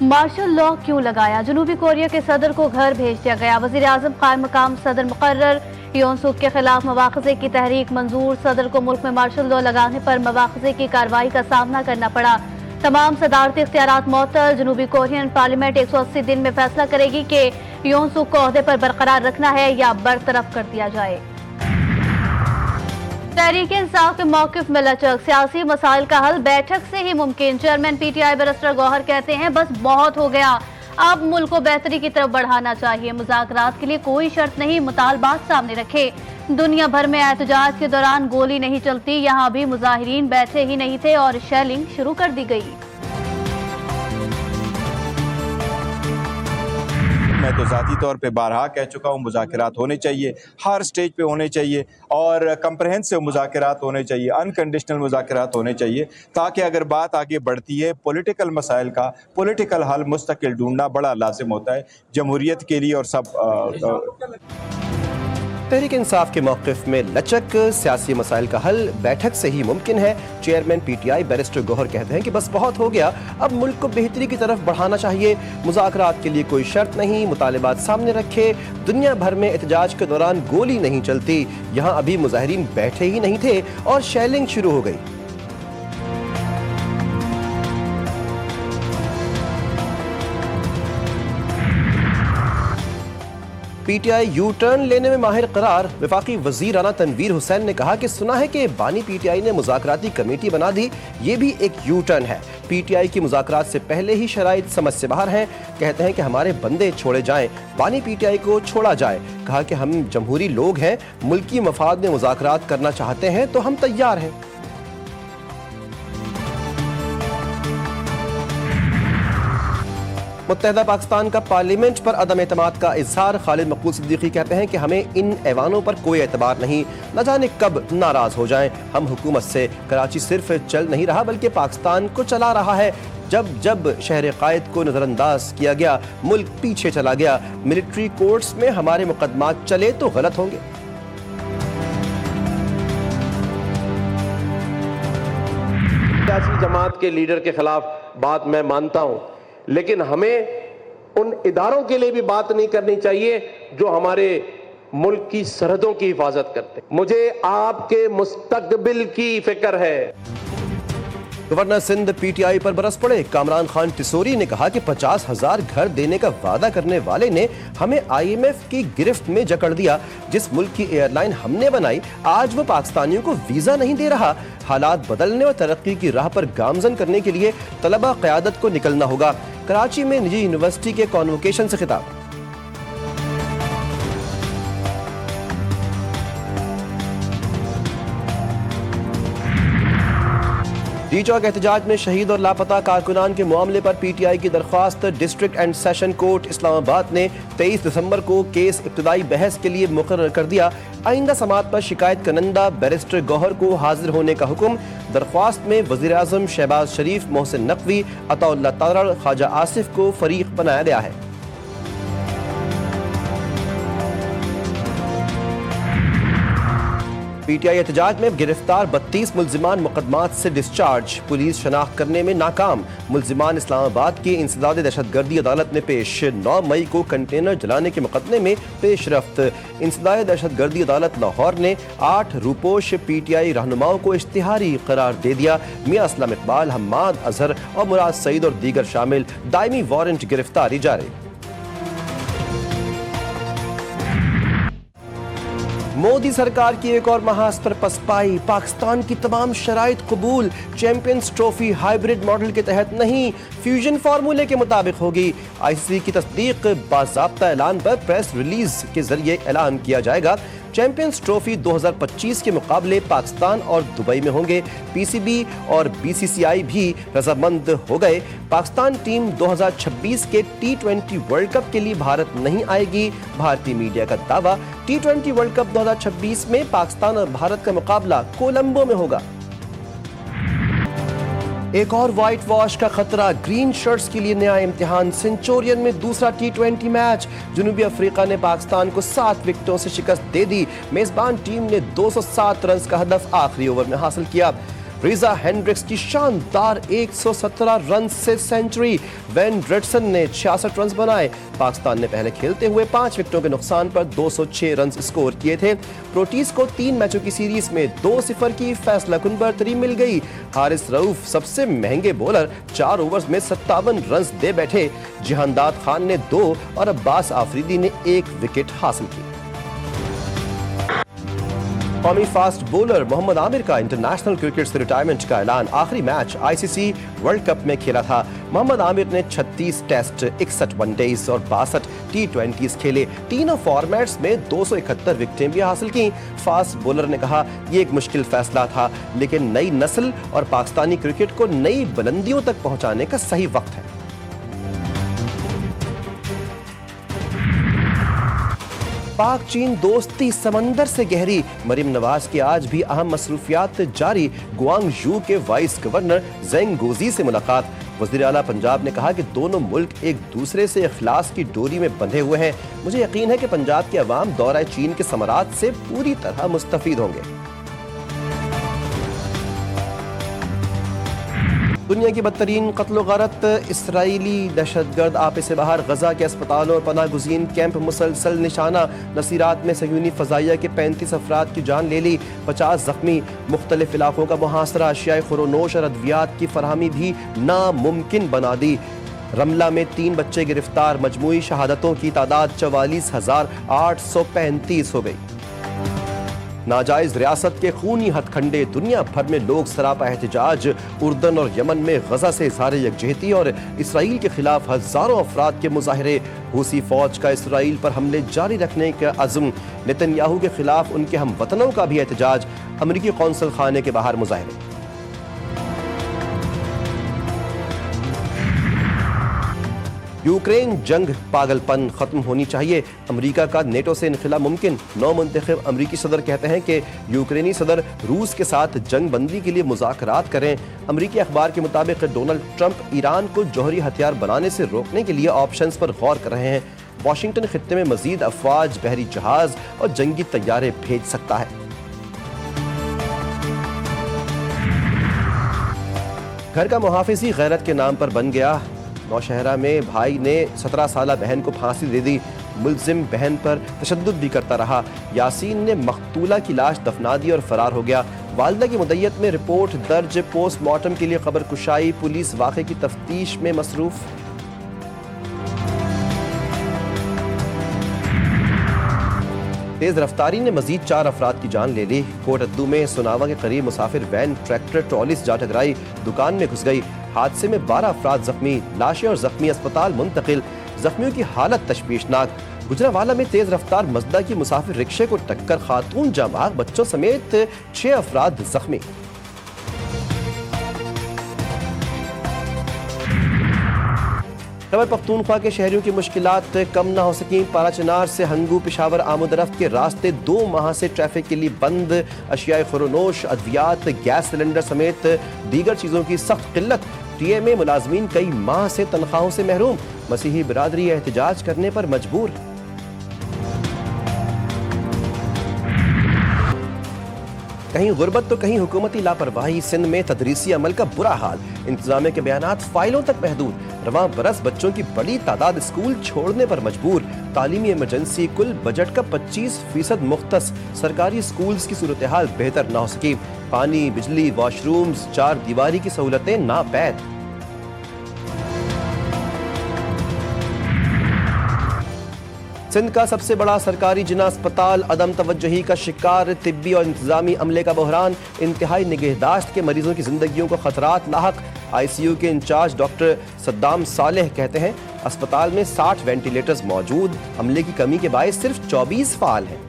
Martial law क्यों लगाया? जनूबी कोरिया के सदर को घर भेज दिया गया। वजीर आजम कायम मकाम सदर मुकर्रर। योन सूक के खिलाफ मवाख़ज़े की तहरीक मंजूर। सदर को मुल्क में मार्शल लॉ लगाने पर मवाख़ज़े की कार्रवाई का सामना करना पड़ा। तमाम सदारती इख्तियारात मअतल। जनूबी कोरियन पार्लियामेंट 180 दिन में फैसला करेगी कि योन सूक को ओहदे पर बरकरार रखना है या बरतरफ कर दिया जाए। तहरीक इंसाफ के मौक़िफ़ में लचक। सियासी मसाइल का हल बैठक से ही मुमकिन। चेयरमैन PTI बैरिस्टर गौहर कहते हैं बस बहुत हो गया, अब मुल्क को बेहतरी की तरफ बढ़ाना चाहिए। मुज़ाकरात के लिए कोई शर्त नहीं, मुतालबात सामने रखे। दुनिया भर में एहतजाज के दौरान गोली नहीं चलती, यहाँ भी मुजाहिरीन बैठे ही नहीं थे और शेलिंग शुरू कर दी गई। मैं तो ज़ाती तौर पे बारहा कह चुका हूँ, मुज़ाकरात होने चाहिए, हर स्टेज पे होने चाहिए और कम्प्रहेंसिव मुज़ाकरात होने चाहिए, अनकंडीशनल मुज़ाकरात होने चाहिए, ताकि अगर बात आगे बढ़ती है पॉलिटिकल मसाइल का पॉलिटिकल हल मुस्तकिल ढूंढना बड़ा लाजिम होता है जमहूरियत के लिए और सब। तहरीक इंसाफ के मौक़िफ़ में लचक। सियासी मसाइल का हल बैठक से ही मुमकिन है। चेयरमैन PTI बैरिस्टर गौहर कहते हैं कि बस बहुत हो गया, अब मुल्क को बेहतरी की तरफ बढ़ाना चाहिए। मुज़ाकरात के लिए कोई शर्त नहीं, मुतालिबात सामने रखे। दुनिया भर में एहतजाज के दौरान गोली नहीं चलती, यहाँ अभी मुजाहिरीन बैठे ही नहीं थे और शेलिंग शुरू हो गई। PTI यू टर्न लेने में माहिर करार। वफाकी वजीर राना तनवीर हुसैन ने कहा कि सुना है कि बानी PTI ने मुज़ाकराती कमेटी बना दी, ये भी एक यू टर्न है। PTI की मुज़ाकरात से पहले ही शराइत समझ से बाहर हैं। कहते हैं कि हमारे बंदे छोड़े जाएं, बानी PTI को छोड़ा जाए। कहा कि हम जमहूरी लोग हैं, मुल्की मफाद में मुज़ाकरात करना चाहते हैं तो हम तैयार हैं। मुत्तहदा पाकिस्तान का पार्लियामेंट पर अदम एतमाद का इजहार। खालिद मकबूल सिद्दीकी कहते हैं कि हमें इन ऐवानों पर कोई एतबार नहीं, न जाने कब नाराज हो जाएं। हम हुकूमत से। कराची सिर्फ चल नहीं रहा बल्कि पाकिस्तान को चला रहा है। जब जब शहर कायद को नजरअंदाज किया गया, मुल्क पीछे चला गया। मिलिट्री कोर्ट्स में हमारे मुकदमात चले तो गलत होंगे। सियासी जमात के लीडर के खिलाफ बात मैं मानता हूं, लेकिन हमें उन इदारों के लिए भी बात नहीं करनी चाहिए जो हमारे मुल्क की सरहदों की हिफाजत करते हैं। मुझे आपके मुस्तकबिल की फिक्र है। गवर्नर सिंध PTI पर बरस पड़े। कामरान खान टिसोरी ने कहा कि 50,000 घर देने का वादा करने वाले ने हमें IMF की गिरफ्त में जकड़ दिया। जिस मुल्क की एयरलाइन हमने बनाई, आज वो पाकिस्तानियों को वीजा नहीं दे रहा। हालात बदलने और तरक्की की राह पर गामजन करने के लिए तलबा क़यादत को निकलना होगा। कराची में निजी यूनिवर्सिटी के कॉन्वोकेशन से खिताब। डी चौक एहतजाज में शहीद और लापता कारकुनान के मामले पर PTI की दरख्वास्त। District and session court Islamabad ने 23 दिसंबर को केस इब्तदाई बहस के लिए मुकर्रर कर दिया। आइंदा समात पर शिकायत करंदा बैरिस्टर गौहर को हाजिर होने का हुक्म। दरख्वास्त में वज़ीर आज़म शहबाज शरीफ, मोहसिन नकवी, अताउल्ला तारड़, ख्वाजा आसिफ को फरीक बनाया गया है। PTI एहतजाज में गिरफ्तार 32 मुल्जिमान मुकदमात से डिस्चार्ज। पुलिस शनाख्त करने में नाकाम। मुल्जिमान इस्लामाबाद की इंसदाद दहशतगर्दी अदालत में पेश। 9 मई को कंटेनर जलाने के मुकदमे में पेशरफ्त। इंसदाद दहशतगर्दी अदालत लाहौर ने 8 रूपोश PTI रहनुमाओं को इश्तिहारी करार दे दिया। मियां असलम इकबाल, हम्माद अजहर और मुराद सईद और दीगर शामिल। दायमी वारंट गिरफ्तारी जारी। मोदी सरकार की एक और महाज पर पसपाई। पाकिस्तान की तमाम शराइत कबूल। चैंपियंस ट्रॉफी हाइब्रिड मॉडल के तहत नहीं, फ्यूजन फार्मूले के मुताबिक होगी। ICC की तस्दीक। बाज़ाब्ता ऐलान पर प्रेस रिलीज के जरिए ऐलान किया जाएगा। चैंपियंस ट्रॉफी 2025 के मुकाबले पाकिस्तान और दुबई में होंगे। PCB और BCCI भी रजामंद हो गए। पाकिस्तान टीम 2026 के T20 वर्ल्ड कप के लिए भारत नहीं आएगी। भारतीय मीडिया का दावा। T20 वर्ल्ड कप 2026 में पाकिस्तान और भारत का मुकाबला कोलंबो में होगा। एक और व्हाइट वॉश का खतरा। ग्रीन शर्ट्स के लिए नया इम्तिहान। सेंचुरियन में दूसरा T20 मैच। जनूबी अफ्रीका ने पाकिस्तान को 7 विकेटों से शिकस्त दे दी। मेजबान टीम ने 207 रन का हदफ आखिरी ओवर में हासिल किया। रीजा हेंड्रिक्स की शानदार 117 रन से सेंचुरी। वेन ब्रिटसन ने 66 रन बनाए। पाकिस्तान ने पहले खेलते हुए 5 विकेटों के नुकसान पर 206 रन स्कोर किए थे। प्रोटीज को 3 मैचों की सीरीज में 2-0 की फैसलाकुन बरतरी मिल गई। हारिस रऊफ सबसे महंगे बॉलर 4 ओवर्स में 57 रन दे बैठे। जिहानदाद खान ने 2 और अब्बास आफरीदी ने 1 विकेट हासिल की। कौमी फास्ट बॉलर मोहम्मद आमिर का इंटरनेशनल क्रिकेट से रिटायरमेंट का ऐलान। आखिरी मैच आईसीसी वर्ल्ड कप में खेला था। मोहम्मद आमिर ने 36 टेस्ट, 61 वनडेज और 62 टी20 खेले। तीनों फॉर्मेट्स में 271 विकेटें भी हासिल की। फास्ट बॉलर ने कहा, यह एक मुश्किल फैसला था, लेकिन नई नस्ल और पाकिस्तानी क्रिकेट को नई बुलंदियों तक पहुंचाने का सही वक्त है। पाक चीन दोस्ती समंदर से गहरी। मरीम नवाज की आज भी अहम मसरूफियात जारी। गुआंगझू के वाइस गवर्नर जेंग गोजी से मुलाकात। वज़ीर आला पंजाब ने कहा कि दोनों मुल्क एक दूसरे से इखलास की डोरी में बंधे हुए हैं। मुझे यकीन है कि पंजाब के अवाम दौरा चीन के समरात से पूरी तरह मुस्तफीद होंगे। दुनिया की बदतरीन कत्ल गारत। इसराइली दहशतगर्द आपे से बाहर। गजा के अस्पतालों और पनाह गुज़ीन कैंप मुसलसल निशाना। नसीरात में सहयूनी फ़ज़ाइया के 35 अफराद की जान ले ली, 50 जख्मी। मुख्तलिफ इलाकों का मुहासरा। अशियाए खुरोनोश और अद्वियात की फरहमी भी नामुमकिन बना दी। रमला में 3 बच्चे गिरफ्तार। मजमूई शहादतों की तादाद 44,835 हो गई। नाजायज रियासत के खूनी हथकंडे। दुनिया भर में लोग सरापा एहतजाज। उर्दन और यमन में गजा से इज़हार यकजहती और इसराइल के खिलाफ हजारों अफराद के मुजाहरे। रूसी फौज का इसराइल पर हमले जारी रखने का अज़्म। नेतन्याहू के खिलाफ उनके हम वतनों का भी एहतजाज। अमरीकी कौंसल खाने के बाहर मुजाहरे। यूक्रेन जंग पागलपन खत्म होनी चाहिए। अमेरिका का नेटो से इनखिला मुमकिन। नौ मुंतखब अमरीकी सदर कहते हैं कि यूक्रेनी सदर रूस के साथ जंग बंदी के लिए मुज़ाकरात करें। अमरीकी अखबार के मुताबिक डोनाल्ड ट्रंप ईरान को जौहरी हथियार बनाने से रोकने के लिए ऑप्शंस पर गौर कर रहे हैं। वाशिंगटन खित्ते में मजीद अफवाज, बहरी जहाज और जंगी तैयारे भेज सकता है। घर का मुहाफिजी गैरत के नाम पर बन गया। नौशहरा में भाई ने 17 साला बहन को फांसी दे दी। मुल्जिम बहन पर तशद्दुद भी करता रहा। यासीन ने मकतूला की लाश दफना दी और फरार हो गया। वालिदा की मुद्दत में रिपोर्ट दर्ज। पोस्टमार्टम के लिए खबर कुशाई। पुलिस वाक़े की तफ्तीश में मसरूफ। तेज रफ्तारी ने मजीद 4 अफराद की जान ले ली। कोटअद्दू में सुनावा के करीब मुसाफिर वैन ट्रैक्टर ट्रॉली से जा टकराई, दुकान में घुस गई। हादसे में 12 अफराद जख्मी। लाशें और जख्मी अस्पताल मुंतकिल। जख्मियों की हालत तशवीशनाक। गुजरावाला में तेज रफ्तार मजदा की मुसाफिर रिक्शे को टक्कर, खातून जाबाग बच्चों समेत 6 अफराद जख्मी। खैबर पख्तूनख्वा के शहरियों की मुश्किलात कम न हो सकी। पाराचनार से हंगू पेशावर आमदरफ्त के रास्ते 2 माह से ट्रैफिक के लिए बंद। अशियाए खुरोनोश, अद्वियात, गैस सिलेंडर समेत दीगर चीज़ों की सख्त किल्लत। टीएमए मुलाजमीन कई माह से तनख्वाहों से महरूम। मसीही बिरादरी एहतजाज करने पर मजबूर। कहीं गुर्बत तो कहीं हुकूमती लापरवाही। सिंध में तदरीसी अमल का बुरा हाल। इंतजामिया के बयानात फाइलों तक महदूद। रवां बरस बच्चों की बड़ी तादाद स्कूल छोड़ने पर मजबूर। तालीमी इमरजेंसी। कुल बजट का 25% मुख्तस। सरकारी स्कूल्स की सूरत हाल बेहतर ना हो सकी। पानी, बिजली, वॉशरूम्स, 4 दीवारी की सहूलतें नापैद। सिंध का सबसे बड़ा सरकारी जिना अस्पताल अदम तवज्जुही का शिकार। तिब्बी और इंतजामी अमले का बहरान। इंतहाई निगहदाश्त के मरीजों की जिंदगियों को खतरात लाहक। आईसीयू के इंचार्ज डॉक्टर सद्दाम सालेह कहते हैं, अस्पताल में 60 वेंटिलेटर्स मौजूद। अमले की कमी के बायस सिर्फ 24 फाल हैं।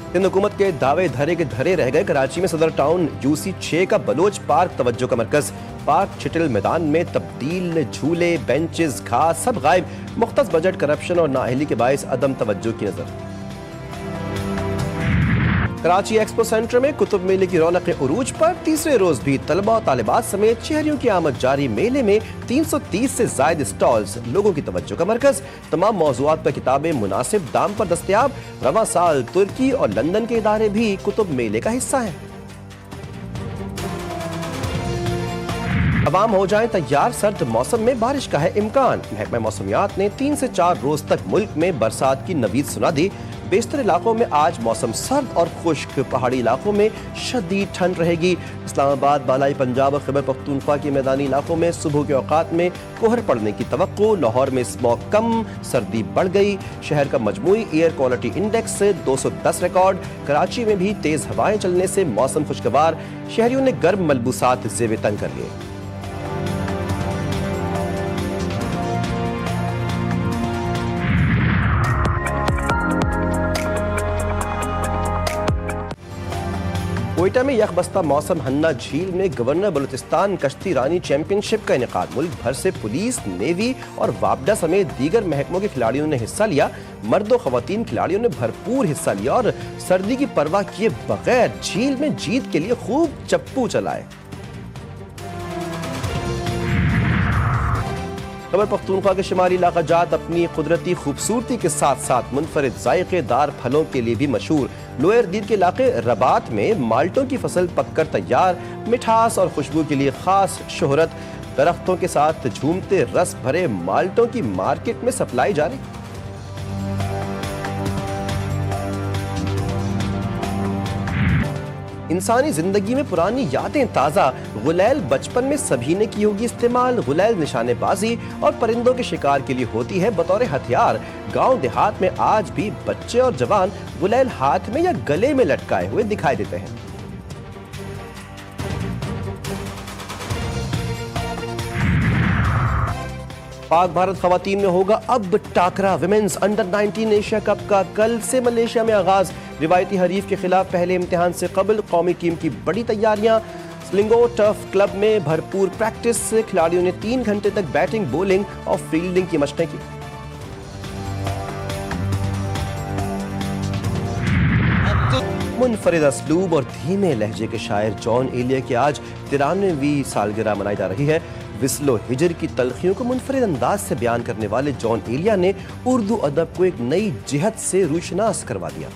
सिंध हुकूमत के दावे धरे के धरे रह गए। कराची में सदर टाउन UC6 का बलोच पार्क तवज्जो का मरकज। पार्क छिटिल मैदान में तब्दील। झूले, बेंचेस, घास सब गायब। मुख्तस बजट, करप्शन और नाअहली के बायस अदम तवज्जो की नजर। कराची एक्सपो सेंटर में कुतुब मेले की रौनक उरूज पर तीसरे रोज भी तलबा और तालिबात समेत शहरियों की आमद जारी। मेले में 330 से ज्यादा स्टॉल्स लोगों की तवज्जो का मरकज। तमाम मौज़ूआत पर किताबें मुनासिब दाम पर दस्तयाब। रवां साल तुर्की और लंदन के इदारे भी कुतुब मेले का हिस्सा हैं। अवाम हो जाएं तैयार, सर्द मौसम में बारिश का है इम्कान। महकमा मौसमियात ने 3 से 4 रोज तक मुल्क में बरसात की नवीद सुना दी। बेशतर इलाकों में आज मौसम सर्द और खुश्क, पहाड़ी इलाकों में शदीद ठंड रहेगी। इस्लामाबाद, बालाई पंजाब और खैबर पख्तूनख्वा के मैदानी इलाकों में सुबह के औकात में कोहर पड़ने की तवक्को। लाहौर में स्मॉग कम, सर्दी बढ़ गई। शहर का मजमूई air quality index 210 record. Karachi में भी तेज हवाएं चलने से मौसम खुशगवार। शहरियों ने गर्म मलबूसात जेब तंग कर लिए। कोयटा में यकबस्ता मौसम हन्ना झील में गवर्नर बलूचिस्तान कश्ती रानी चैंपियनशिप का इनेकाद। मुल्क भर से पुलिस, नेवी और वापडा समेत दीगर महकमों के खिलाड़ियों ने हिस्सा लिया। मर्द और खवातीन खिलाड़ियों ने भरपूर हिस्सा लिया और सर्दी की परवाह किए बगैर झील में जीत के लिए खूब चप्पू चलाए। खैबर पख्तूनख्वा के शुमारी इलाका जात अपनी कुदरती खूबसूरती के साथ साथ मुनफरिद जायकेदार फलों के लिए भी मशहूर। लोअर दीद के इलाके रबात में माल्टों की फसल पककर तैयार। मिठास और खुशबू के लिए खास शोहरत। दरख्तों के साथ झूमते रस भरे माल्टों की मार्केट में सप्लाई जारी। इंसानी जिंदगी में पुरानी यादें ताज़ा। गुलैल बचपन में सभी ने की होगी इस्तेमाल। गुलैल निशानेबाजी और परिंदों के शिकार के लिए होती है बतौर हथियार। गांव देहात में आज भी बच्चे और जवान गुलैल हाथ में या गले में लटकाए हुए दिखाई देते हैं। पाक भारत खवातीन में होगा अब टाकरा। विमेंस अंडर 19 एशिया कप का कल से मलेशिया में आगाज। रिवायती हरीफ के खिलाफ पहले इम्तिहान से कबल कौमी टीम की बड़ी तैयारियां। स्लिंगो टर्फ क्लब में भरपूर प्रैक्टिस। खिलाड़ियों ने 3 घंटे तक बैटिंग, बॉलिंग और फील्डिंग की मशकें की। मुनफरिद असलूब और धीमे लहजे के शायर जॉन एलिया की आज 93वीं सालगिरह मनाई जा रही है। विस्लो हिजर की तलखियों को मुनफरिद अंदाज से बयान करने वाले जॉन एलिया ने उर्दू अदब को एक नई जिहत से रूशनास करवा दिया।